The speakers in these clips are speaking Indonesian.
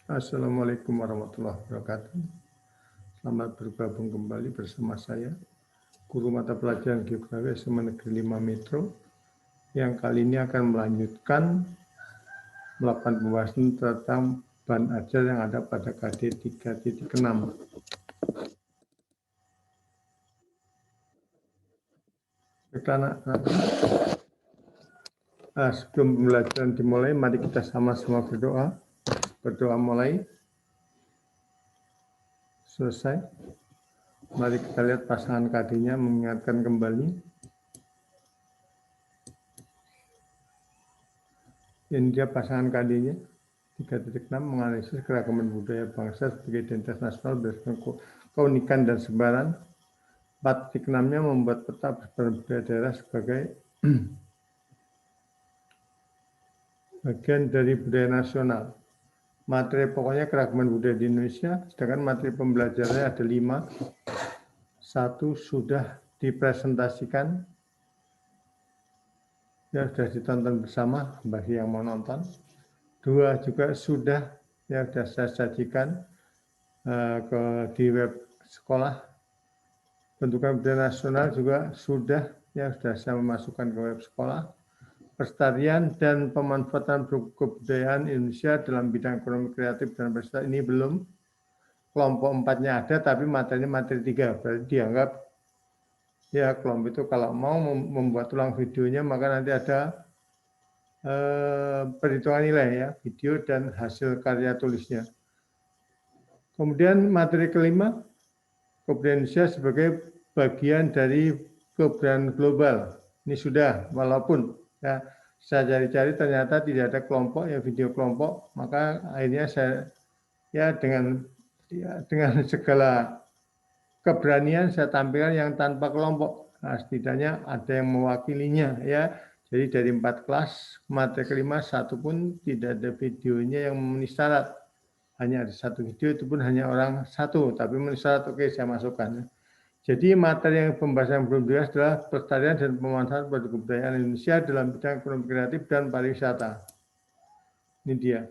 Assalamualaikum warahmatullahi wabarakatuh. Selamat bergabung kembali bersama saya, Guru Mata Pelajaran Geografi SMA Negeri 5 Metro, yang kali ini akan melanjutkan melakukan pembahasan tentang bahan ajar yang ada pada KD 3.6. Sebelum pembelajaran dimulai, mari kita sama-sama berdoa. Berdoa mulai. Selesai. Mari kita lihat pasangan KD-nya mengingatkan kembali. Ini dia pasangan KD-nya. 3.6 menganalisis keragaman budaya bangsa sebagai identitas nasional berdasarkan keunikan dan sebaran. 4.6-nya membuat peta persebaran budaya daerah sebagai bagian dari budaya nasional. Materi pokoknya keragaman budaya di Indonesia, sedangkan materi pembelajarannya ada 5. 1 sudah dipresentasikan, ya sudah ditonton bersama bagi yang mau nonton. 2 juga sudah saya sajikan di web sekolah. Bentukan budaya nasional juga sudah saya memasukkan ke web sekolah. Pelestarian dan pemanfaatan kebudayaan Indonesia dalam bidang ekonomi kreatif dan pariwisata ini belum. Kelompok 4-nya ada, tapi materinya materi 3. Berarti dianggap ya kelompok itu kalau mau membuat ulang videonya maka nanti ada perhitungan nilai ya, video dan hasil karya tulisnya. Kemudian materi kelima, kebudayaan Indonesia sebagai bagian dari kebudayaan global. Ini sudah, walaupun ya saya cari-cari ternyata tidak ada kelompok ya, video kelompok, maka akhirnya saya ya dengan segala keberanian saya tampilkan yang tanpa kelompok. Nah, setidaknya ada yang mewakilinya ya. Jadi dari 4 kelas, materi kelima 1 pun tidak ada videonya yang memenuhi syarat. Hanya ada 1 video, itu pun hanya orang 1, tapi memenuhi syarat, oke saya masukkan. Jadi materi yang pembahasan yang belum jelas adalah pelestarian dan pemanfaatan produk kebudayaan Indonesia dalam bidang ekonomi kreatif dan pariwisata. Ini dia.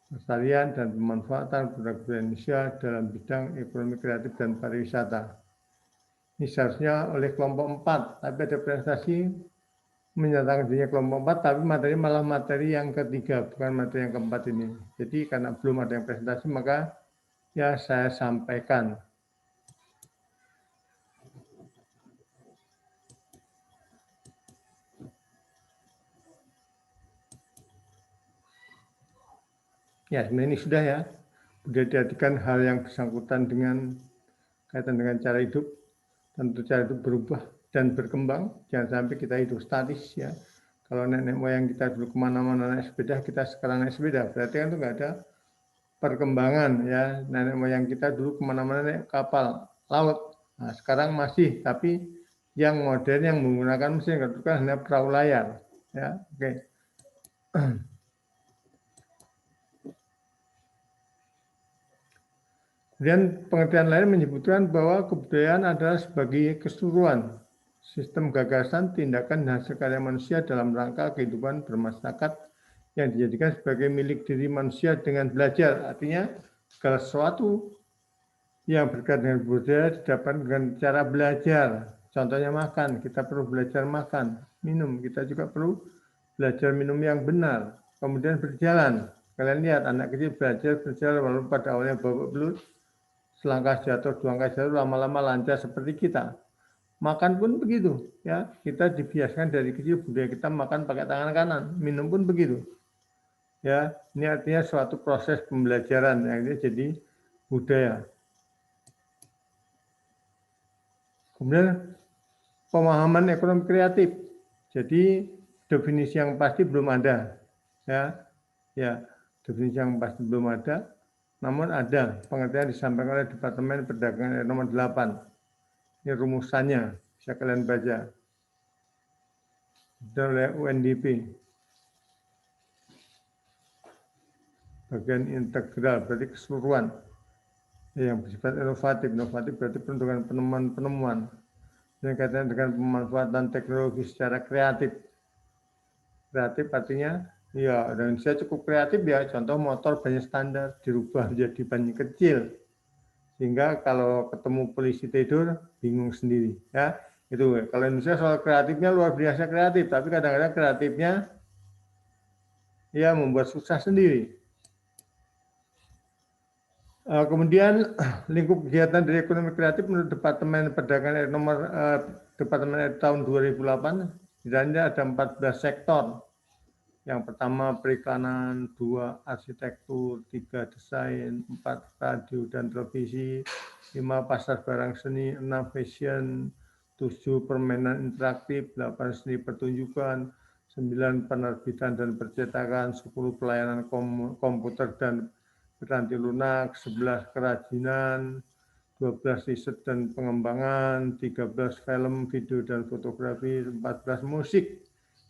Pelestarian dan pemanfaatan produk kebudayaan Indonesia dalam bidang ekonomi kreatif dan pariwisata. Ini seharusnya oleh kelompok 4, tapi ada prestasi menyatakan dirinya kelompok 4, tapi materi malah materi yang ketiga, bukan materi yang keempat ini. Jadi karena belum ada yang presentasi, maka ya saya sampaikan. Ya, sebenarnya ini sudah ya. Sudah diartikan hal yang bersangkutan dengan kaitan dengan cara hidup. Tentu cara hidup berubah dan berkembang. Jangan sampai kita hidup statis ya. Kalau nenek moyang kita dulu kemana-mana naik sepeda, kita sekarang naik sepeda. Berarti kan itu nggak ada perkembangan ya. Nenek moyang kita dulu kemana-mana naik kapal laut. Nah, sekarang masih, tapi yang modern yang menggunakan mesin kan hanya perahu layar. Ya, oke. Kemudian pengertian lain menyebutkan bahwa kebudayaan adalah sebagai keseluruhan sistem gagasan, tindakan, dan hasil karya manusia dalam rangka kehidupan bermasyarakat yang dijadikan sebagai milik diri manusia dengan belajar. Artinya segala sesuatu yang berkaitan dengan budaya didapatkan dengan cara belajar. Contohnya makan, kita perlu belajar makan. Minum, kita juga perlu belajar minum yang benar. Kemudian berjalan. Kalian lihat anak kecil belajar berjalan walaupun pada awalnya babak belut, selangkah jatuh, 2 langkah jatuh, lama-lama lancar seperti kita. Makan pun begitu, ya. Kita dibiasakan dari kecil budaya kita makan pakai tangan kanan, minum pun begitu. Ya, ini artinya suatu proses pembelajaran yang ini jadi budaya. Kemudian pemahaman ekonomi kreatif. Jadi definisi yang pasti belum ada, ya. Ya, definisi yang pasti belum ada. Namun ada pengertian disampaikan oleh Departemen Perdagangan nomor 8. Ini rumusannya, bisa kalian baca. Dan oleh UNDP. Bagian integral, berarti keseluruhan. Yang bersifat inovatif. Inovatif berarti peruntukan penemuan-penemuan. Yang kaitannya dengan pemanfaatan teknologi secara kreatif. Kreatif artinya Ya, Indonesia cukup kreatif ya. Contoh motor banyak standar dirubah menjadi ban kecil, sehingga kalau ketemu polisi tidur bingung sendiri. Ya, itu. Kalau Indonesia soal kreatifnya luar biasa kreatif, tapi kadang-kadang kreatifnya ya membuat susah sendiri. Kemudian lingkup kegiatan dari ekonomi kreatif menurut Departemen Perdagangan Departemen tahun 2008, setidaknya ada 14 sektor. Yang pertama periklanan, 2 arsitektur, 3 desain, 4 radio dan televisi, 5 pasar barang seni, 6 fashion, 7 permainan interaktif, 8 seni pertunjukan, 9 penerbitan dan percetakan, 10 pelayanan komputer dan piranti lunak, 11 kerajinan, 12 riset dan pengembangan, 13 film, video dan fotografi, 14 musik.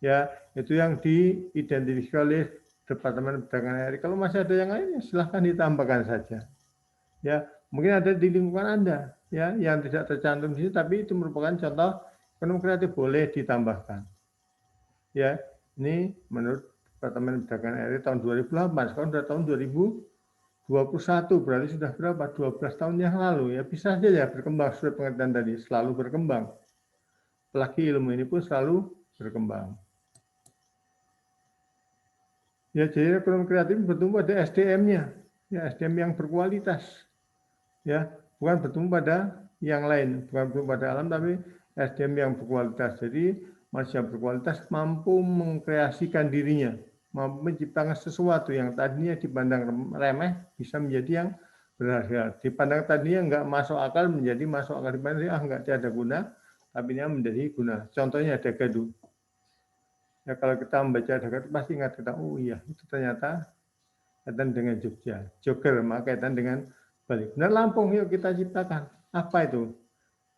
Ya, itu yang diidentifikasi oleh Departemen Perdagangan RI. Kalau masih ada yang lain, silahkan ditambahkan saja. Ya, mungkin ada di lingkungan Anda, ya, yang tidak tercantum di sini, tapi itu merupakan contoh ekonomi kreatif, boleh ditambahkan. Ya, ini menurut Departemen Perdagangan RI tahun 2008, sekarang sudah tahun 2021, berarti sudah berapa? 12 tahun yang lalu, ya bisa saja ya berkembang sesuai pengertian tadi, selalu berkembang. Apalagi ilmu ini pun selalu berkembang. Ya, jadi ekonomi kreatif bertumbuh pada SDM-nya, ya SDM yang berkualitas, ya bukan bertumbuh pada yang lain, bukan bertumbuh pada alam, tapi SDM yang berkualitas. Jadi manusia berkualitas mampu mengkreasikan dirinya, mampu menciptakan sesuatu yang tadinya dipandang remeh bisa menjadi yang berharga. Dipandang tadinya nggak masuk akal menjadi masuk akal, dipandang nggak ada guna, tapi ini menjadi guna. Contohnya ada gaduh. Ya, kalau kita membaca Dagad pasti ingat kita, oh iya itu ternyata kaitan dengan Jogja, Joker, maka kaitan dengan Bali. Benar Lampung, yuk kita ciptakan. Apa itu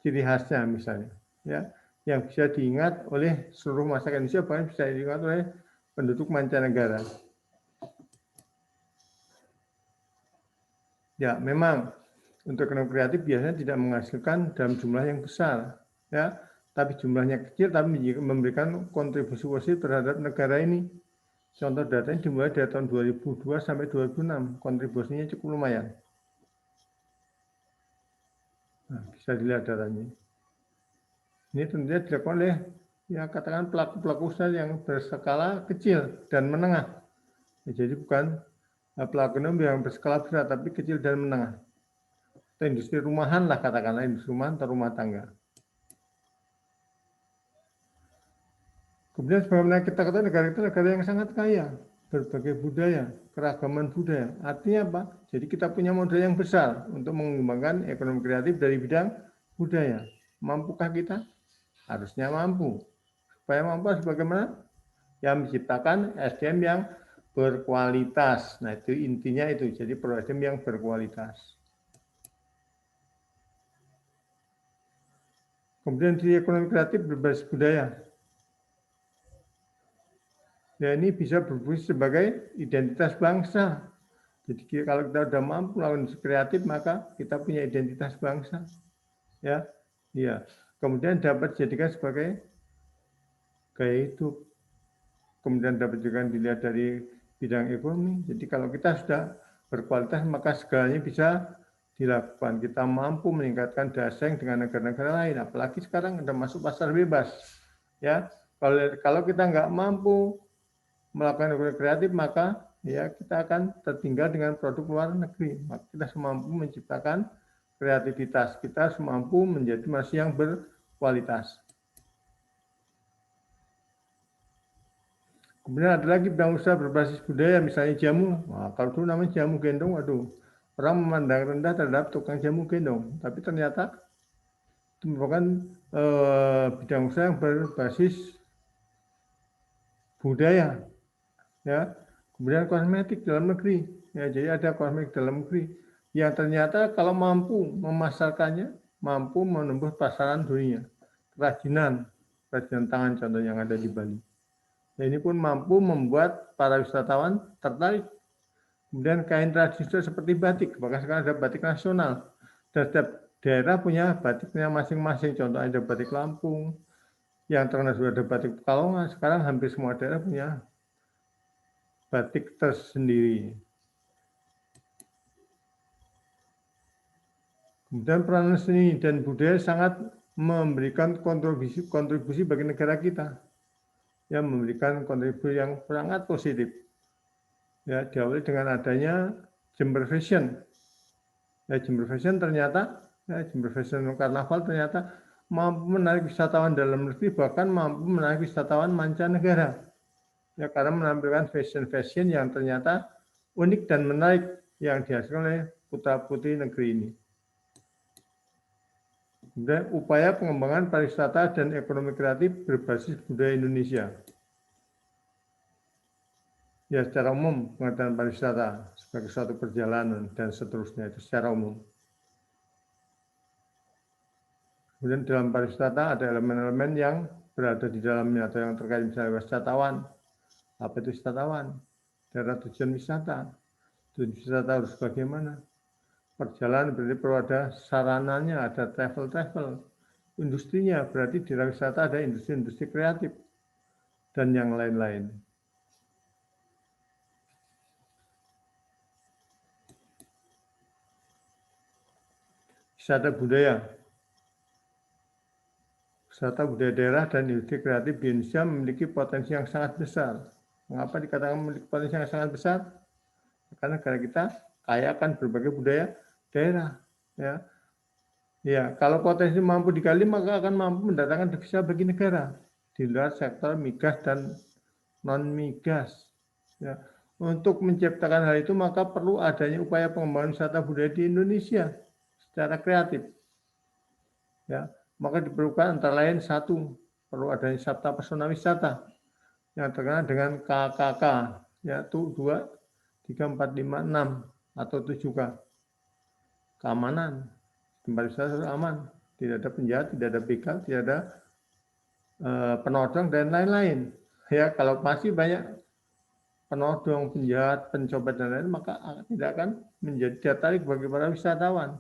ciri khasnya misalnya, ya, yang bisa diingat oleh seluruh masyarakat Indonesia, bahkan bisa diingat oleh penduduk mancanegara. Ya, memang untuk ekonomi kreatif biasanya tidak menghasilkan dalam jumlah yang besar, ya, tapi jumlahnya kecil, tapi memberikan kontribusi positif terhadap negara ini. Contoh datanya dimulai dari tahun 2002 sampai 2006, kontribusinya cukup lumayan. Nah, bisa dilihat datanya. Ini tentunya dilakukan oleh ya katakan pelaku-pelaku usaha yang berskala kecil dan menengah. Ya, jadi bukan pelaku ekonomi yang berskala besar, tapi kecil dan menengah. Atau industri rumahan lah, katakanlah industri rumahan atau rumah tangga. Kemudian sebagaimana kita katakan, negara itu negara yang sangat kaya, berbagai budaya, keragaman budaya. Artinya apa? Jadi kita punya modal yang besar untuk mengembangkan ekonomi kreatif dari bidang budaya. Mampukah kita? Harusnya mampu. Supaya mampu bagaimana? Yang menciptakan SDM yang berkualitas. Nah, itu intinya itu. Jadi SDM yang berkualitas. Kemudian di ekonomi kreatif berbasis budaya. Ya, ini bisa berfungsi sebagai identitas bangsa. Jadi kalau kita sudah mampu melakukan kreatif, maka kita punya identitas bangsa. Ya, iya. Kemudian dapat dijadikan sebagai gaya hidup. Kemudian dapat juga dilihat dari bidang ekonomi. Jadi kalau kita sudah berkualitas, maka segalanya bisa dilakukan. Kita mampu meningkatkan dasaing dengan negara-negara lain. Apalagi sekarang ada masuk pasar bebas. Ya, kalau kita nggak mampu melakukan ekonomi kreatif, maka ya kita akan tertinggal dengan produk luar negeri. Maka kita semampu menciptakan kreativitas, kita semampu menjadi manusia yang berkualitas. Kemudian ada lagi bidang usaha berbasis budaya, misalnya jamu. Nah, kalau dulu namanya jamu gendong, waduh, orang memandang rendah terhadap tukang jamu gendong. Tapi ternyata itu merupakan bidang usaha yang berbasis budaya. Ya, kemudian kosmetik dalam negeri, ya, jadi ada kosmetik dalam negeri yang ternyata kalau mampu memasarkannya, mampu menembus pasaran dunia. Kerajinan tangan contoh yang ada di Bali. Ya, ini pun mampu membuat para wisatawan tertarik. Kemudian kain tradisional seperti batik, bahkan sekarang ada batik nasional. Dan setiap daerah punya batiknya masing-masing. Contoh ada batik Lampung, yang terkenal sudah ada batik Pekalongan. Sekarang hampir semua daerah punya batik tersendiri. Kemudian peranan seni dan budaya sangat memberikan kontribusi bagi negara kita, ya, memberikan kontribusi yang sangat positif. Ya, diawali dengan adanya Jember Fashion. Ya, Jember Fashion ternyata, ya, Jember Fashion Karnaval ternyata mampu menarik wisatawan dalam negeri, bahkan mampu menarik wisatawan mancanegara. Ya, karena menampilkan fashion yang ternyata unik dan menarik yang dihasilkan oleh putra-putri negeri ini. Kemudian upaya pengembangan pariwisata dan ekonomi kreatif berbasis budaya Indonesia. Ya, secara umum pengertian pariwisata sebagai suatu perjalanan dan seterusnya itu secara umum. Kemudian dalam pariwisata ada elemen-elemen yang berada di dalamnya atau yang terkait misalnya wisatawan. Apa itu wisatawan? Daerah tujuan wisata. Tujuan wisata harus bagaimana? Perjalanan berarti perlu ada sarananya, ada travel. Industrinya berarti di daerah wisata ada industri-industri kreatif dan yang lain-lain. Wisata budaya. Wisata budaya daerah dan industri kreatif di Indonesia memiliki potensi yang sangat besar. Mengapa dikatakan memiliki potensi yang sangat besar? Karena negara kita kaya akan berbagai budaya daerah. Ya, kalau potensi mampu digali maka akan mampu mendatangkan devisa bagi negara di luar sektor migas dan non migas. Ya, untuk menciptakan hal itu maka perlu adanya upaya pengembangan wisata budaya di Indonesia secara kreatif. Ya, maka diperlukan antara lain satu, perlu adanya Sabta Pesona Wisata yang terkenal dengan KKK, yaitu 2, 3, 4, 5, 6 atau 7K. Keamanan, tempat wisata harus aman, tidak ada penjahat, tidak ada begal, tidak ada penodong dan lain-lain. Ya, kalau masih banyak penodong, penjahat, pencopet dan lain-lain, maka tidak akan menjadi daya tarik bagi para wisatawan.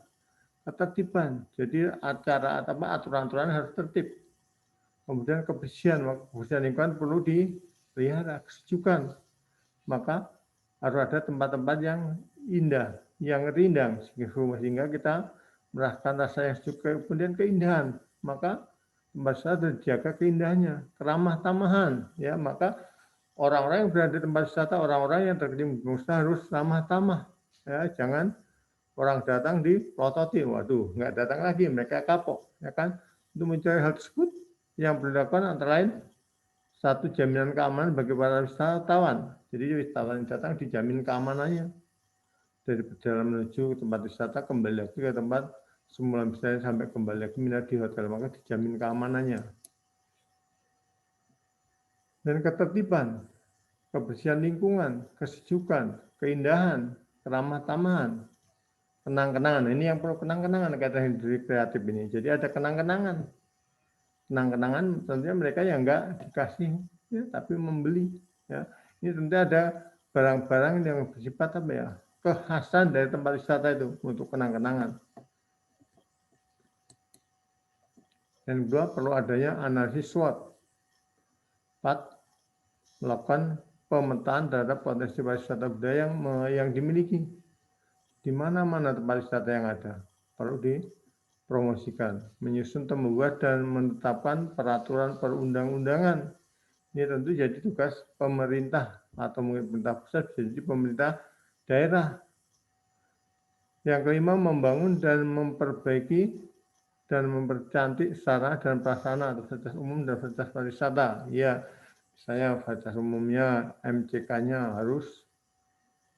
Ketertiban, jadi aturan-aturan harus tertib. Kemudian kebersihan lingkungan perlu dipelihara, kesejukan. Maka harus ada tempat-tempat yang indah, yang rindang, sehingga kita merasakan rasa yang sejuk, kemudian keindahan. Maka tempat wisata dijaga keindahannya, keramah tamahan. Ya, maka orang-orang yang berada di tempat wisata, orang-orang yang terkena pengusaha harus ramah tamah. Ya, jangan orang datang dipelototi, waduh, nggak datang lagi, mereka kapok. Ya kan? Untuk mencari hal tersebut, yang perlu dilakukan antara lain satu, jaminan keamanan bagi para wisatawan. Jadi wisatawan yang datang dijamin keamanannya. Dari perjalanan menuju tempat wisata kembali lagi ke tempat semula misalnya sampai kembali lagi menginap di hotel, maka dijamin keamanannya. Dan ketertiban, kebersihan lingkungan, kesejukan, keindahan, keramah tamahan, kenang-kenangan. Ini yang perlu kenang-kenangan kata industri kreatif ini. Jadi ada kenang-kenangan. Kenang-kenangan tentunya mereka yang enggak dikasih, ya, tapi membeli. Ya. Ini tentu ada barang-barang yang bersifat apa ya, kekhasan dari tempat wisata itu untuk kenang-kenangan. Dan kedua, perlu adanya analisis SWOT. 4, melakukan pemetaan terhadap potensi pariwisata budaya yang dimiliki. Di mana-mana tempat wisata yang ada perlu dipromosikan, menyusun, membuat dan menetapkan peraturan perundang-undangan. Ini tentu jadi tugas pemerintah atau mungkin pemerintah pusat, jadi pemerintah daerah. Yang kelima, membangun dan memperbaiki dan mempercantik sarana dan prasarana atau fasilitas umum dan fasilitas pariwisata. Ya, misalnya fasilitas umumnya, MCK-nya harus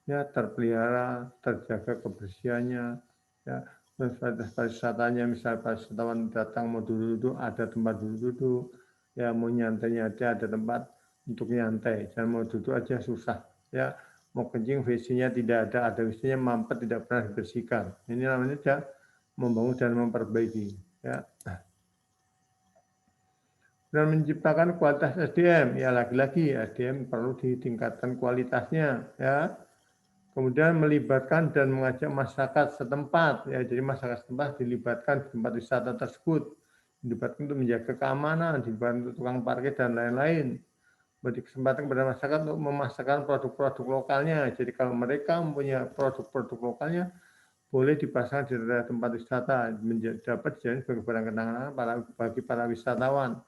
ya terpelihara, terjaga kebersihannya, ya, fasilitas pariwisatanya, misalnya wisatawan datang mau duduk-duduk, ada tempat duduk-duduk, ya mau nyantainya ada tempat untuk nyantai, jangan mau duduk aja susah, ya mau kencing WC-nya tidak ada WC-nya mampet tidak pernah dibersihkan. Ini namanya dia membangun dan memperbaiki, ya. Dan menciptakan kualitas SDM, ya lagi-lagi SDM perlu ditingkatkan kualitasnya, ya. Kemudian melibatkan dan mengajak masyarakat setempat, ya jadi masyarakat setempat dilibatkan di tempat wisata tersebut, dilibatkan untuk menjaga keamanan, dilibatkan untuk tukang parkir dan lain-lain. beri kesempatan kepada masyarakat untuk memasarkan produk-produk lokalnya. Jadi kalau mereka mempunyai produk-produk lokalnya, boleh dipasang di daerah tempat wisata, dapat dijadikan sebagai barang kenangan bagi para wisatawan.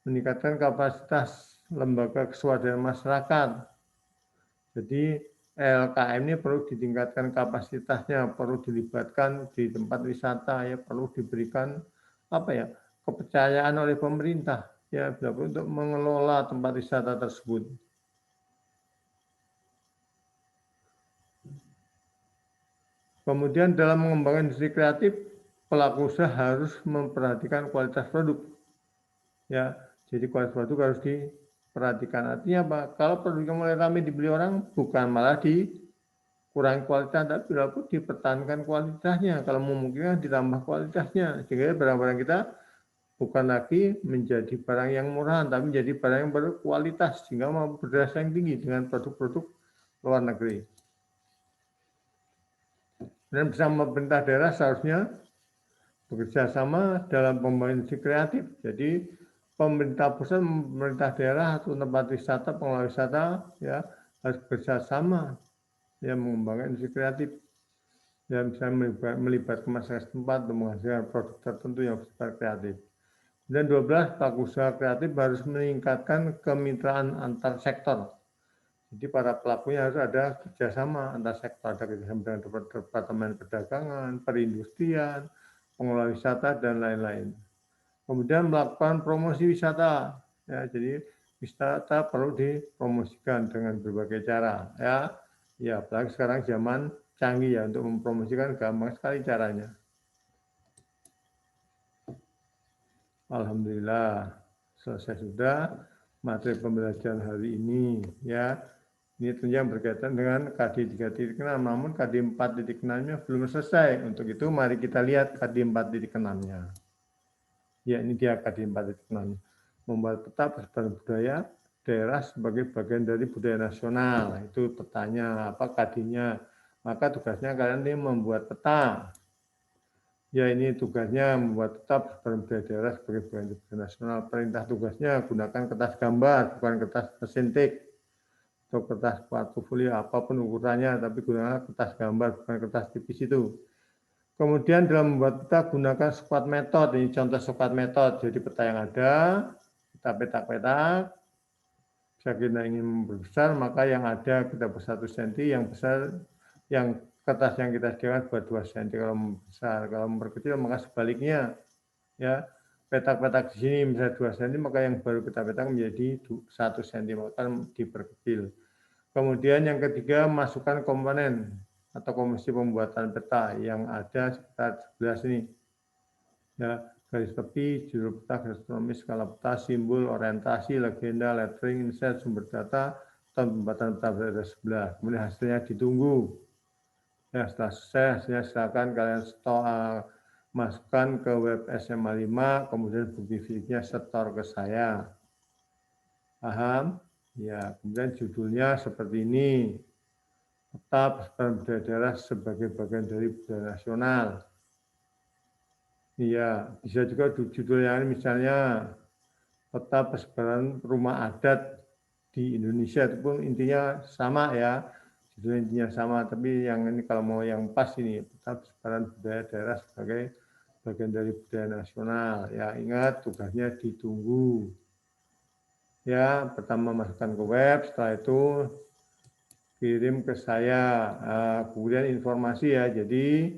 Meningkatkan kapasitas lembaga keswadayaan masyarakat. Jadi LKM ini perlu ditingkatkan kapasitasnya, perlu dilibatkan di tempat wisata, ya perlu diberikan kepercayaan oleh pemerintah ya untuk mengelola tempat wisata tersebut. Kemudian dalam mengembangkan industri kreatif, pelaku usaha harus memperhatikan kualitas produk. Ya, jadi kualitas produk harus diperhatikan. Artinya apa? Kalau produknya mulai ramai dibeli orang, bukan malah dikurangi kualitas, tapi dipertahankan kualitasnya. Kalau memungkinkan ditambah kualitasnya, sehingga barang-barang kita bukan lagi menjadi barang yang murah, tapi menjadi barang yang berkualitas, sehingga mampu bersaing tinggi dengan produk-produk luar negeri. Dan bersama pemerintah daerah seharusnya bekerja sama dalam pembangunan industri kreatif. Jadi pemerintah pusat, pemerintah daerah atau tempat wisata, pengelola wisata ya harus bekerja sama ya mengembangkan industri kreatif dan bisa melibatkan masyarakat setempat untuk menghasilkan produk tertentu yang bersifat kreatif. Dan 12, pelaku usaha kreatif harus meningkatkan kemitraan antar sektor. Jadi para pelakunya harus ada kerjasama antar sektor, ada kerjasama dengan Departemen Perdagangan, Perindustrian, pengelola wisata, dan lain-lain. Kemudian melakukan promosi wisata. Ya, jadi wisata perlu dipromosikan dengan berbagai cara. Ya, apalagi sekarang zaman canggih ya, untuk mempromosikan gampang sekali caranya. Alhamdulillah, selesai sudah materi pembelajaran hari ini. Ya, ini tentunya berkaitan dengan KD 3.6, namun KD 4.6-nya belum selesai. Untuk itu mari kita lihat KD 4.6-nya. Ya, ini dia KD 4.6. Membuat peta persebaran budaya daerah sebagai bagian dari budaya nasional. Itu petanya, apa KD-nya. Maka tugasnya kalian ini membuat peta. Ya, ini tugasnya membuat peta persebaran budaya daerah sebagai bagian dari budaya nasional. Perintah tugasnya gunakan kertas gambar, bukan kertas mesintik. Atau kertas portofolio apapun ukurannya, tapi gunakan kertas gambar, bukan kertas tipis itu. Kemudian dalam membuat peta gunakan squat method. Ini contoh squat method. Jadi peta yang ada, kita petak-petak. Jika kita ingin memperbesar, maka yang ada kita buat 1 cm, yang besar, yang kertas yang kita sediakan buat 2 cm kalau membesar. Kalau memperkecil, maka sebaliknya. Ya, petak-petak di sini misalnya 2 cm, maka yang baru kita petak menjadi 1 cm, maka diperkecil. Kemudian yang ketiga, masukkan komponen atau komposisi pembuatan peta yang ada sekitar 11 ini. Ya, garis tepi, judul peta, garis kronologis, skala peta, simbol, orientasi, legenda, lettering, insight, sumber data, dan pembuatan peta berada sebelah. Kemudian hasilnya ditunggu. Ya, setelah selesai, hasilnya silakan kalian masukkan ke web SMA 5, kemudian bukti fisiknya setor ke saya. Paham? Ya, kemudian judulnya seperti ini. Peta persebaran budaya daerah sebagai bagian dari budaya nasional. Iya, bisa juga judul yang ini misalnya peta persebaran rumah adat di Indonesia, itu pun intinya sama ya. Judulnya intinya sama, tapi yang ini kalau mau yang pas ini peta persebaran budaya daerah sebagai bagian dari budaya nasional. Ya, ingat tugasnya ditunggu. Ya, pertama masukkan ke web, setelah itu kirim ke saya. Kemudian informasi ya, jadi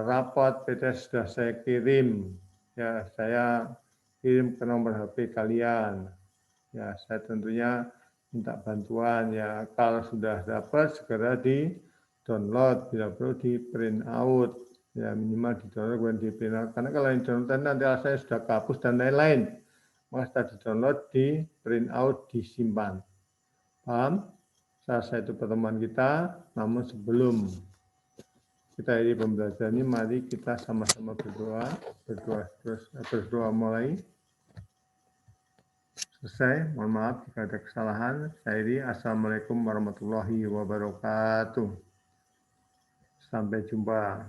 rapot PT sudah saya kirim. Ya, saya kirim ke nomor HP kalian. Ya, saya tentunya minta bantuan ya. Kalau sudah dapat segera di download, bila perlu di print out. Ya, minimal di download kemudian di print out. Karena kalau yang download nanti saya sudah hapus dan lain-lain. Maka setelah di download, di print out, disimpan. Paham? Selesai itu pertemuan kita, namun sebelum kita ini pembelajaran ini, mari kita sama-sama berdoa mulai. Selesai, mohon maaf jika ada kesalahan. Saya Assalamualaikum warahmatullahi wabarakatuh. Sampai jumpa.